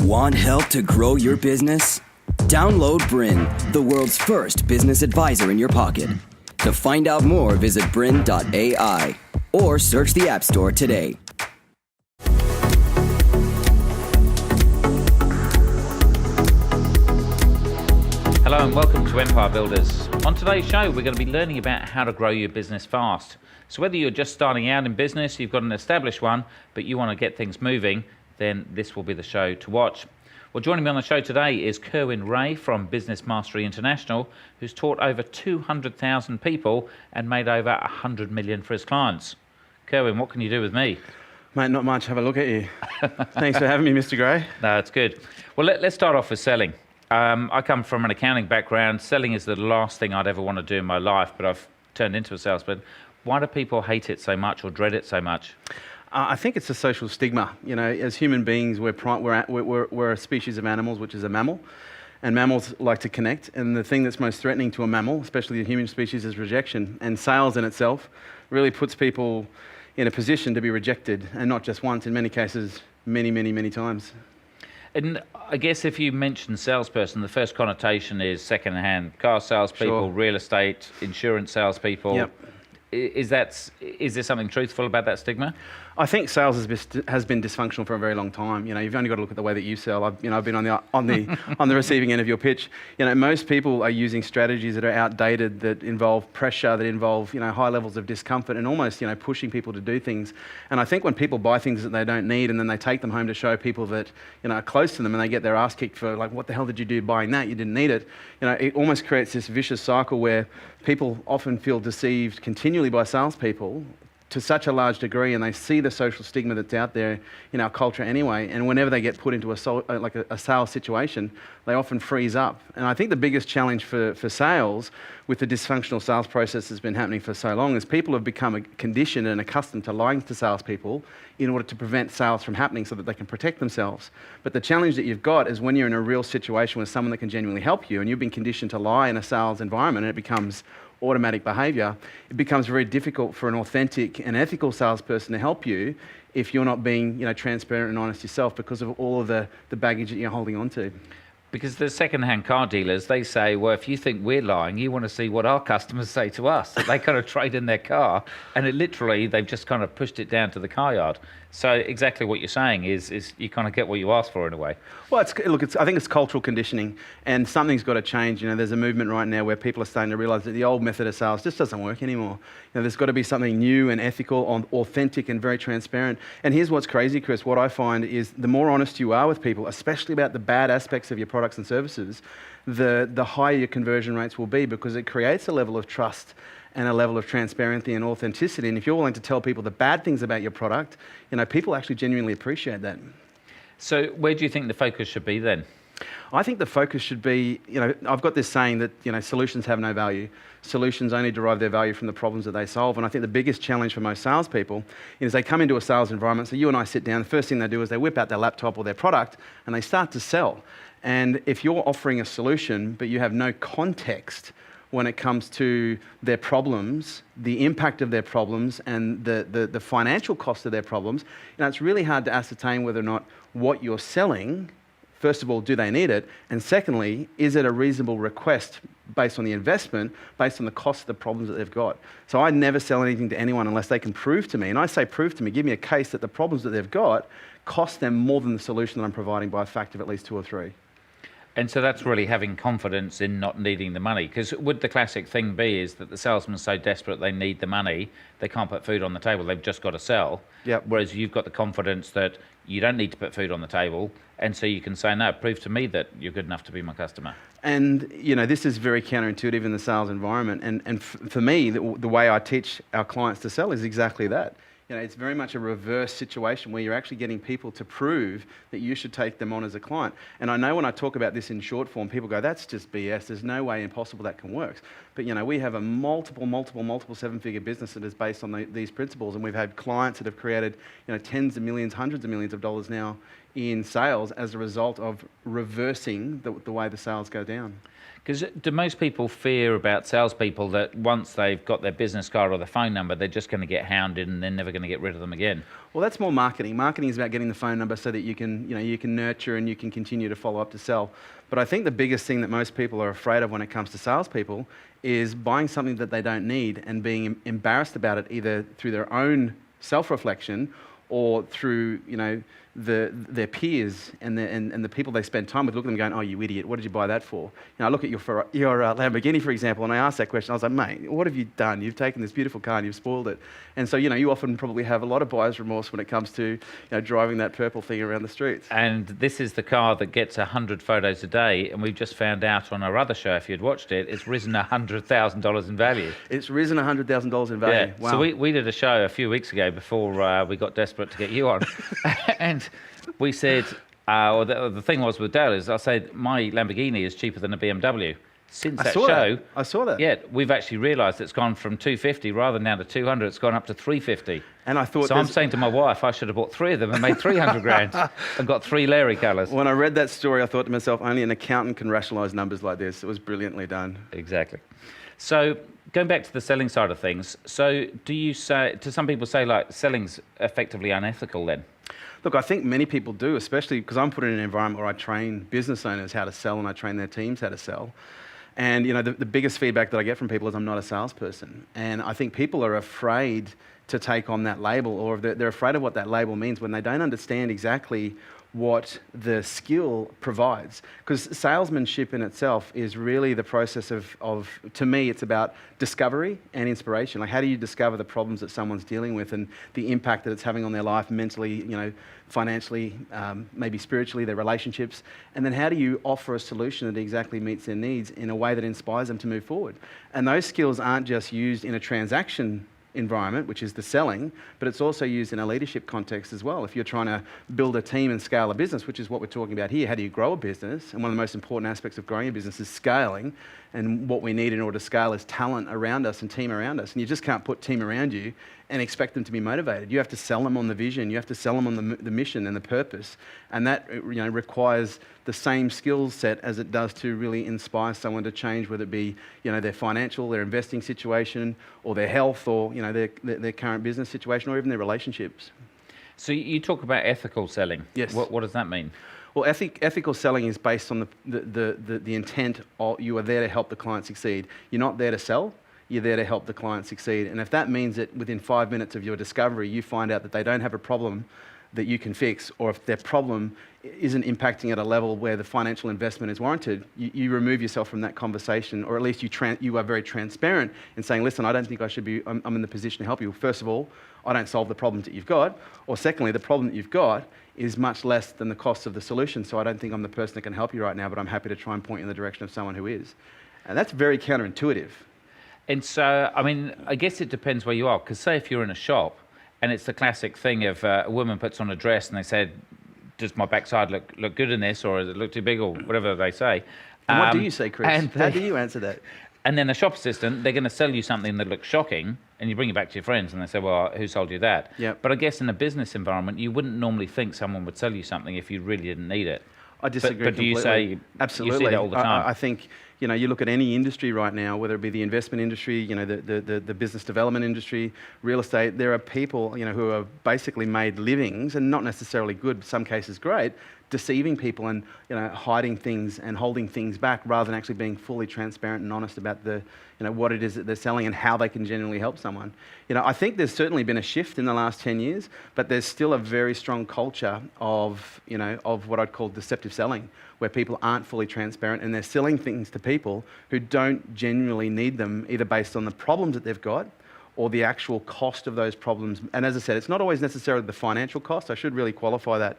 Want help to grow your business? Download BRiN, the world's first business advisor in your pocket. To find out more, visit BRiN.ai or search the App Store today. Hello and welcome to Empire Builders. On today's show, we're going to be learning about how to grow your business fast. So whether you're just starting out in business, you've got an established one, but you want to get things moving, then this will be the show to watch. Well, joining me on the show today is Kerwin Rae from Business Mastery International, who's taught over 200,000 people and made over 100 million for his clients. Kerwin, what can you do with me? Mate, not much. Have a look at you. Thanks for having me, Mr. Gray. No, it's good. Well, let's start off with selling. I come from an accounting background. Selling is the last thing I'd ever want to do in my life, but I've turned into a salesman. Why do people hate it so much or dread it so much? I think it's a social stigma. You know, as human beings, we're a species of animals, which is a mammal, and mammals like to connect. And the thing that's most threatening to a mammal, especially the human species, is rejection. And sales in itself really puts people in a position to be rejected, and not just once. In many cases, many, many, many times. And I guess if you mention salesperson, the first connotation is second-hand car salespeople, Sure. real estate, insurance salespeople. Yep. Is there something truthful about that stigma? I think sales has been dysfunctional for a very long time. You know, you've only got to look at the way that you sell. I've been on the receiving end of your pitch. You know, most people are using strategies that are outdated, that involve pressure, that involve high levels of discomfort, and almost pushing people to do things. And I think when people buy things that they don't need, and then they take them home to show people that are close to them, and they get their ass kicked for like, what the hell did you do buying that? You didn't need it. It almost creates this vicious cycle where people often feel deceived continually by salespeople to such a large degree, and they see the social stigma that's out there in our culture anyway, and whenever they get put into a sales situation, they often freeze up. And I think the biggest challenge for sales with the dysfunctional sales process that's been happening for so long is people have become conditioned and accustomed to lying to salespeople in order to prevent sales from happening so that they can protect themselves. But the challenge that you've got is when you're in a real situation with someone that can genuinely help you, and you've been conditioned to lie in a sales environment, and it becomes automatic behavior, it becomes very difficult for an authentic and ethical salesperson to help you if you're not being transparent and honest yourself because of all of the baggage that you're holding on to. Because the second-hand car dealers, they say, well, if you think we're lying, you want to see what our customers say to us. They kind of trade in their car, and they've just kind of pushed it down to the car yard. So exactly what you're saying is you kind of get what you ask for in a way. Well, I think it's cultural conditioning, and something's got to change. There's a movement right now where people are starting to realise that the old method of sales just doesn't work anymore. There's got to be something new and ethical, authentic and very transparent. And here's what's crazy, Chris. What I find is the more honest you are with people, especially about the bad aspects of your products and services, the higher your conversion rates will be, because it creates a level of trust and a level of transparency and authenticity. And if you're willing to tell people the bad things about your product, people actually genuinely appreciate that. So where do you think the focus should be then? I think the focus should be, I've got this saying that, solutions have no value. Solutions only derive their value from the problems that they solve. And I think the biggest challenge for most salespeople is they come into a sales environment. So you and I sit down, the first thing they do is they whip out their laptop or their product and they start to sell. And if you're offering a solution, but you have no context when it comes to their problems, the impact of their problems, and the financial cost of their problems, it's really hard to ascertain whether or not what you're selling, first of all, do they need it? And secondly, is it a reasonable request based on the investment, based on the cost of the problems that they've got? So I never sell anything to anyone unless they can prove to me, and I say prove to me, give me a case that the problems that they've got cost them more than the solution that I'm providing by a factor of at least 2 or 3. And so that's really having confidence in not needing the money. Because would the classic thing be is that the salesman's so desperate they need the money, they can't put food on the table, they've just got to sell. Yep. Whereas you've got the confidence that you don't need to put food on the table, and so you can say, no, prove to me that you're good enough to be my customer. And, this is very counterintuitive in the sales environment. And for me, the way I teach our clients to sell is exactly that. It's very much a reverse situation where you're actually getting people to prove that you should take them on as a client. And I know when I talk about this in short form, people go, that's just BS. There's no way impossible that can work. But, we have a multiple 7-figure business that is based on these principles. And we've had clients that have created, tens of millions, hundreds of millions of dollars now, in sales as a result of reversing the way the sales go down. Because do most people fear about salespeople that once they've got their business card or their phone number, they're just going to get hounded and they're never going to get rid of them again? Well, that's more marketing. Marketing is about getting the phone number so that you can nurture and you can continue to follow up to sell. But I think the biggest thing that most people are afraid of when it comes to salespeople is buying something that they don't need and being embarrassed about it, either through their own self-reflection or through, their peers and the people they spend time with. Look at them going, "Oh, you idiot, what did you buy that for?" I look at your Lamborghini, for example, and I ask that question. I was like, "Mate, what have you done? You've taken this beautiful car and you've spoiled it." And so, you often probably have a lot of buyer's remorse when it comes to driving that purple thing around the streets. And this is the car that gets 100 photos a day, and we've just found out on our other show, if you'd watched it, it's risen $100,000 in value. It's risen $100,000 in value. Yeah. Wow. So we did a show a few weeks ago before we got desperate to get you on. And we said, the thing was with Dale is I said, my Lamborghini is cheaper than a BMW. Since that show, I saw that. Yeah, we've actually realised it's gone from 250 rather than down to 200. It's gone up to 350. And I thought, so I'm saying to my wife, I should have bought 3 of them and made 300 grand and got 3 Larry colours. When I read that story, I thought to myself, only an accountant can rationalise numbers like this. It was brilliantly done. Exactly. So going back to the selling side of things, so do you say, do some people say like selling's effectively unethical then? Look, I think many people do, especially because I'm put in an environment where I train business owners how to sell and I train their teams how to sell. And the biggest feedback that I get from people is I'm not a salesperson. And I think people are afraid to take on that label, or they're afraid of what that label means when they don't understand exactly what the skill provides. Because salesmanship in itself is really the process of, to me, it's about discovery and inspiration. Like, how do you discover the problems that someone's dealing with and the impact that it's having on their life mentally, financially, maybe spiritually, their relationships, and then how do you offer a solution that exactly meets their needs in a way that inspires them to move forward? And those skills aren't just used in a transaction environment, which is the selling, but it's also used in a leadership context as well. If you're trying to build a team and scale a business, which is what we're talking about here, how do you grow a business? And one of the most important aspects of growing a business is scaling. And what we need in order to scale is talent around us and team around us. And you just can't put team around you and expect them to be motivated. You have to sell them on the vision. You have to sell them on the mission and the purpose. And that requires the same skill set as it does to really inspire someone to change, whether it be their financial, their investing situation, or their health, or their current business situation, or even their relationships. So you talk about ethical selling. Yes. What does that mean? Well, ethical selling is based on the intent of you are there to help the client succeed. You're not there to sell. You're there to help the client succeed. And if that means that within 5 minutes of your discovery, you find out that they don't have a problem that you can fix, or if their problem isn't impacting at a level where the financial investment is warranted, you remove yourself from that conversation, or at least you are very transparent in saying, listen, I don't think I should be, I'm in the position to help you. First of all, I don't solve the problems that you've got. Or secondly, the problem that you've got is much less than the cost of the solution, so I don't think I'm the person that can help you right now, but I'm happy to try and point you in the direction of someone who is. And that's very counterintuitive. And so, I guess it depends where you are, because say if you're in a shop, and it's the classic thing of a woman puts on a dress and they said, does my backside look good in this, or does it look too big, or whatever they say. And what do you say, Chris? How do you answer that? And then a shop assistant, they're going to sell you something that looks shocking, and you bring it back to your friends and they say, well, who sold you that? Yep. But I guess in a business environment, you wouldn't normally think someone would sell you something if you really didn't need it. I disagree but do you completely. say, absolutely. You see that all the time? I think, you look at any industry right now, whether it be the investment industry, the business development industry, real estate, there are people, who have basically made livings, and not necessarily good, some cases great, deceiving people and hiding things and holding things back rather than actually being fully transparent and honest about what it is that they're selling and how they can genuinely help someone. I think there's certainly been a shift in the last 10 years, but there's still a very strong culture of what I'd call deceptive selling, where people aren't fully transparent and they're selling things to people who don't genuinely need them, either based on the problems that they've got or the actual cost of those problems. And as I said, it's not always necessarily the financial cost. I should really qualify that.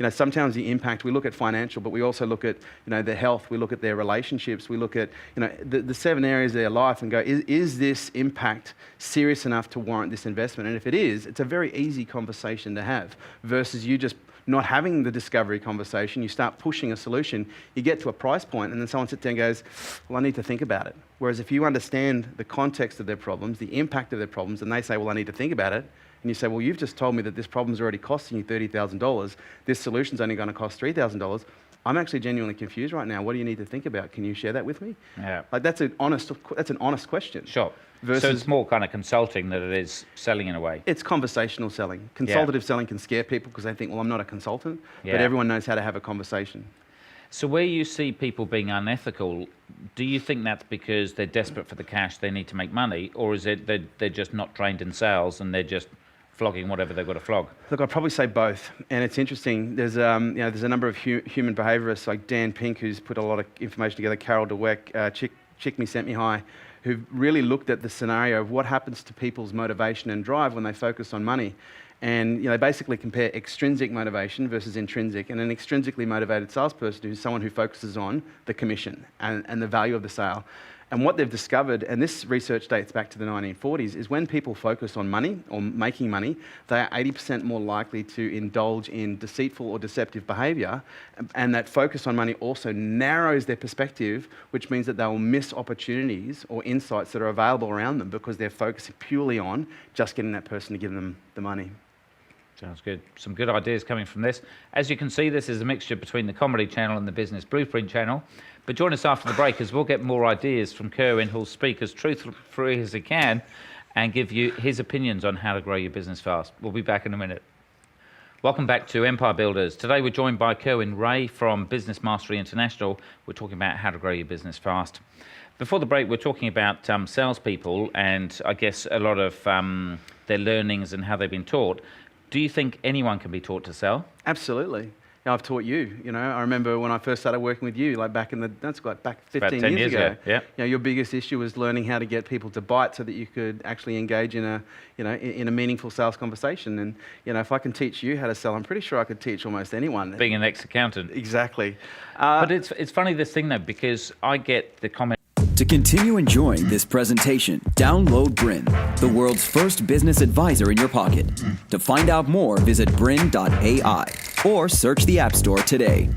Sometimes the impact, we look at financial, but we also look at, their health, we look at their relationships, we look at, the 7 areas of their life and go, is this impact serious enough to warrant this investment? And if it is, it's a very easy conversation to have versus you just not having the discovery conversation. You start pushing a solution, you get to a price point, and then someone sits there and goes, well, I need to think about it. Whereas if you understand the context of their problems, the impact of their problems, and they say, well, I need to think about it, and you say, well, you've just told me that this problem's already costing you $30,000, this solution's only going to cost $3,000, I'm actually genuinely confused right now. What do you need to think about? Can you share that with me? Yeah. Like that's an honest question. Sure. Versus, so it's more kind of consulting than it is selling in a way. It's conversational selling. Consultative selling can scare people because they think, well, I'm not a consultant, but everyone knows how to have a conversation. So where you see people being unethical, do you think that's because they're desperate for the cash, they need to make money, or is it they're just not trained in sales and they're just flogging whatever they've got to flog? Look, I'd probably say both, and it's interesting. There's there's a number of human behaviorists like Dan Pink, who's put a lot of information together, Carol Dweck, Chick Me Sent Me High, who've really looked at the scenario of what happens to people's motivation and drive when they focus on money. And they basically compare extrinsic motivation versus intrinsic. And an extrinsically motivated salesperson is someone who focuses on the commission and the value of the sale. And what they've discovered, and this research dates back to the 1940s, is when people focus on money or making money, they are 80% more likely to indulge in deceitful or deceptive behavior. And that focus on money also narrows their perspective, which means that they will miss opportunities or insights that are available around them because they're focusing purely on just getting that person to give them the money. Sounds good. Some good ideas coming from this. As you can see, this is a mixture between the comedy channel and the business blueprint channel. But join us after the break as we'll get more ideas from Kerwin, who'll speak as truthfully as he can and give you his opinions on how to grow your business fast. We'll be back in a minute. Welcome back to Empire Builders. Today we're joined by Kerwin Rae from Business Mastery International. We're talking about how to grow your business fast. Before the break, we're talking about salespeople and I guess a lot of their learnings and how they've been taught. Do you think anyone can be taught to sell? Absolutely. I've taught you. I remember when I first started working with you, back 15 years ago. Yeah. Your biggest issue was learning how to get people to bite so that you could actually engage in a meaningful sales conversation. And if I can teach you how to sell, I'm pretty sure I could teach almost anyone. Being an ex-accountant. Exactly. But it's funny this thing though, because I get the comment. To continue enjoying this presentation, download BRiN, the world's first business advisor in your pocket. To find out more, visit BRiN.ai or search the App Store today.